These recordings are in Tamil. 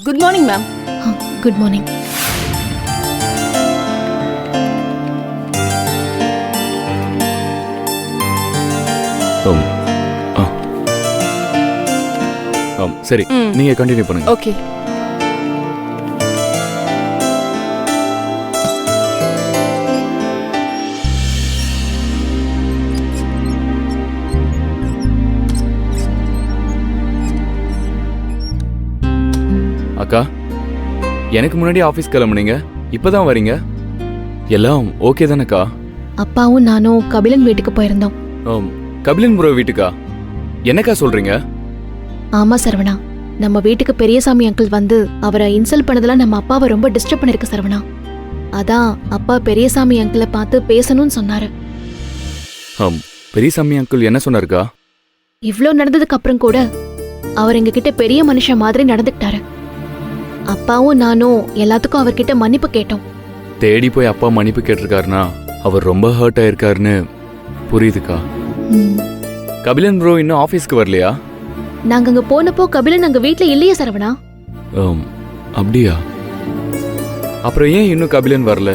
Good morning ma'am. Good morning. சரி, நீங்க கண்டினியூ பண்ணுங்க. ஓகே. அக்கா, எனக்கு முன்னாடி ஆபீஸ் கிளம்புனீங்க, இப்பதான் வரீங்க. எல்லாம் ஓகே தானக்கா? அப்பாவும் நானும் கபிலன் வீட்டுக்கு போயிருந்தோம். கபிலன் ப்ரோ வீட்டுக்கா? என்னக்கா சொல்றீங்க? ஆமா சரவணா, நம்ம வீட்டுக்கு பெரியசாமி அங்கிள் வந்து அவரை இன்சல்ட் பண்ணதெல்லாம் நம்ம அப்பாவை ரொம்ப டிஸ்டர்ப் பண்ணிருக்கு சரவணா. அதான் அப்பா பெரியசாமி அங்கிளை பார்த்து பேசணும்னு சொன்னாரு. பெரியசாமி அங்கிள் என்ன சொன்னாருக்கா? இவ்ளோ நடந்ததுக்கு அப்புறம் கூட அவர் எங்ககிட்ட பெரிய மனுஷன் மாதிரி நடந்துக்கிட்டாரு. அப்பாவும் நானும் எல்லாத்துக்கும் அவர்கிட்ட மன்னிப்பு கேட்டோம். தேடி போய் அப்பா மன்னிப்பு கேட்டிருக்காருன்னா அவர் ரொம்ப ஹர்ட் ஆயிருக்காருன்னு புரியுதுக்கா. கபிலன் ப்ரோ இன்னும் ஆபீஸ்க்கு வரலையா? நாங்க அங்க போனப்போ கபிலன் அங்க வீட்ல இல்லையே சரவணா. அப்படியா? அப்புறம் ஏன் இன்னும் கபிலன் வரல?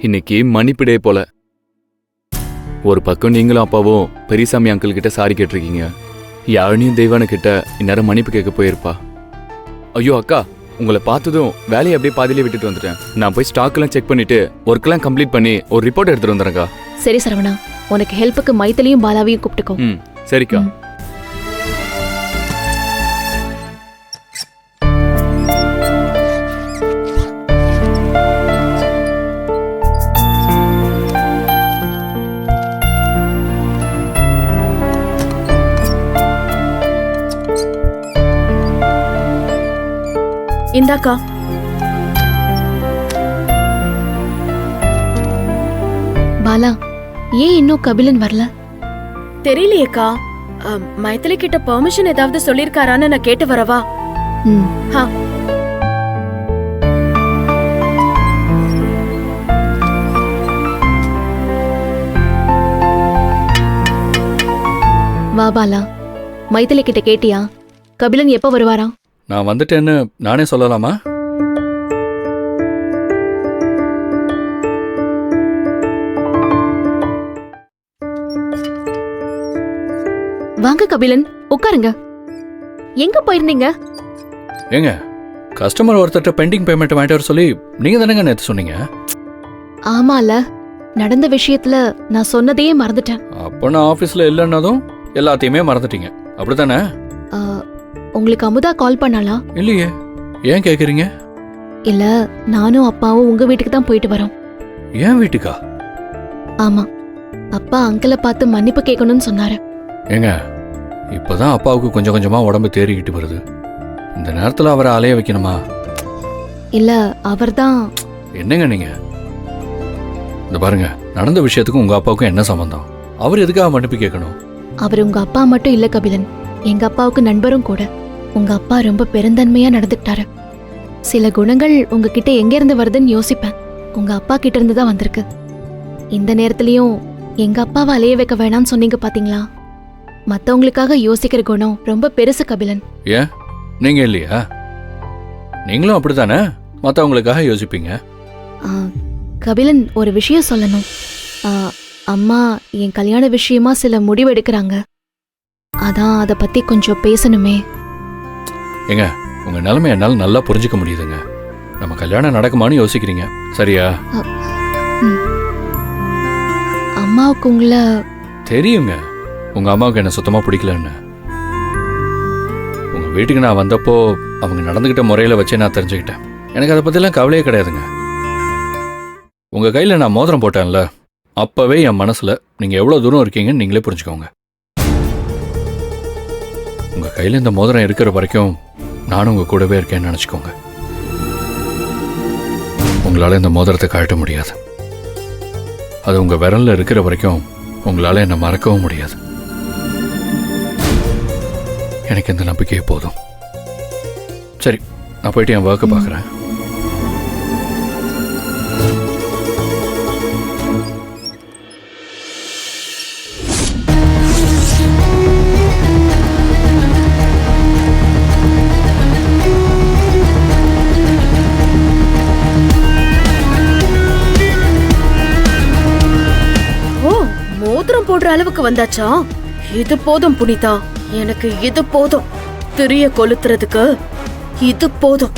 இன்னைக்கு மன்னிப்பிடே போல. ஒரு பக்கம் நீங்களும் அப்பாவும் பெரியசாமி அங்கிள் கிட்ட சாரி கேட்டிருக்கீங்க. யாழினியும் தெய்வான கிட்ட இந்நேரம் மன்னிப்பு கேட்க போயிருப்பா. ஐயோ அக்கா, உங்களை பார்த்ததும் வேலையை அப்படியே பாதியிலே விட்டுட்டு வந்துட்டேன். நான் போய் ஸ்டாக்லாம் செக் பண்ணிட்டு ஒர்க்லாம் கம்ப்ளீட் பண்ணி ஒரு ரிப்போர்ட் எடுத்துட்டு வந்துடுறேன்க்கா. சரி சரவணா, உனக்கு ஹெல்ப்புக்கு மைத்திலியும் பாலாவையும் கூப்பிட்டுக்கோ. சரிக்கா. இந்தாக்கா. பாலா, ஏன் இன்னும் கபிலன் வரல? தெரியலையேக்கா. மைத்திலி கிட்ட பெர்மிஷன் ஏதாவது சொல்லிருக்காரான்னு நான் கேட்டு வரவா? வா பாலா, மைத்திலி கிட்ட கேட்டியா கபிலன் எப்ப வருவாரா? நான் வந்துட்டேன்னு நானே சொல்லலாமா? வாங்க கபிலன், உட்காருங்க. எங்க போயிருந்தீங்க? ஏங்க, கஸ்டமர் ஒருத்தட்ட பெண்டிங் பேமெண்ட் வாங்கிட்டு வர சொல்லி நீங்க தானங்க நேத்து சொன்னீங்க? ஆமால, நடந்த விஷயத்துல நான் சொன்னதையே மறந்துட்டேன். அப்போ நான் ஆபீஸ்ல இல்லைன்னதும் எல்லாத்தையுமே மறந்துட்டீங்க, அப்படித்தானே? உங்களுக்கு அமுதா கால் பண்ணாளா? இல்லையே, ஏன் கேக்குறீங்க? இல்ல, நானும் அப்பாவும் உங்க வீட்டுக்கு தான் போயிட்டு வரோம். ஏன் வீட்டுக்கா? ஆமா, அப்பா அங்கிளை பார்த்து மன்னிப்பு கேட்கணும்னு சொன்னாரு. ஏங்க, இப்பதான் அப்பாவுக்கு கொஞ்சம் கொஞ்சமா உடம்பு தேறிக்கிட்டு வருது. இந்த நேரத்துல அவரை அலைய வைக்கணுமா? இல்ல, அவர்தான். என்னங்க நீங்க? இந்த பாருங்க, நடந்த விஷயத்துக்கும் உங்க அப்பாவுக்கும் என்ன சம்பந்தம்? அவர் எதுக்காக மன்னிப்பு கேட்கணும்? அவர் உங்க அப்பா மட்டும் இல்ல கபிலன், எங்க அப்பாவுக்கு நண்பரும் கூட. உங்க அப்பா ரொம்ப பெருந்தன்மையா நடந்துக்கிட்டாரு. சில குணங்கள் உங்ககிட்ட எங்க இருந்து வருதுன்னு யோசிப்பேன். உங்க அப்பா கிட்ட இருந்து தான் வந்திருக்கு. இந்த நேரத்திலயும் எங்க அப்பாவை அலைய வைக்க வேணாம்னு சொன்னீங்க பாத்தீங்களா? மத்தவங்களுக்காக யோசிக்கிற குணம் ரொம்ப பெருசு கபிலன். ஏன் நீங்க இல்லையா? நீங்களும் அப்படித்தானே மத்தவங்களுக்காக யோசிப்பீங்க. கபிலன், ஒரு விஷயம் சொல்லணும். அம்மா என் கல்யாண விஷயமா சில முடிவு எடுக்கிறாங்க. அதான் அதை பத்தி கொஞ்சம் பேசணுமே. ஏங்க, உங்க நிலைமை என்னால நல்லா புரிஞ்சுக்க முடியுதுங்க. நம்ம கல்யாணம் நடக்குமான்னு யோசிக்கிறீங்க, சரியா? அம்மாவுக்கு உங்களை தெரியுங்க. உங்க அம்மாவுக்கு என்ன சுத்தமா பிடிக்கலன்னு. உங்க வீட்டுக்கு நான் வந்தப்போ அவங்க நடந்துகிட்ட முறையில வச்சே நான் தெரிஞ்சுக்கிட்டேன். எனக்கு அதை பத்திலாம் கவலையே கிடையாதுங்க. உங்க கையில நான் மோதிரம் போட்டேன்ல, அப்பவே என் மனசுல நீங்க எவ்வளவு தூரம் இருக்கீங்கன்னு நீங்களே புரிஞ்சுக்கோங்க. உங்க கையில இந்த மோதிரம் இருக்கிற வரைக்கும் நானும் உங்க கூடவே இருக்கேன்னு நினைச்சுக்கோங்க. உங்களால இந்த மோதிரத்தை கழட்ட முடியாது. அது உங்க விரல்ல இருக்கிற வரைக்கும் உங்களால என்ன மறக்கவும் முடியாது. எனக்கு இந்த நம்பிக்கையே போதும். சரி, நான் போயிட்டு என் ஒர்க்கை பார்க்குறேன். மோதிரம் போடுற அளவுக்கு வந்தாச்சா? இது போதும் புனிதா, எனக்கு இது போதும். திரிய கொளுத்துறதுக்கு இது போதும்.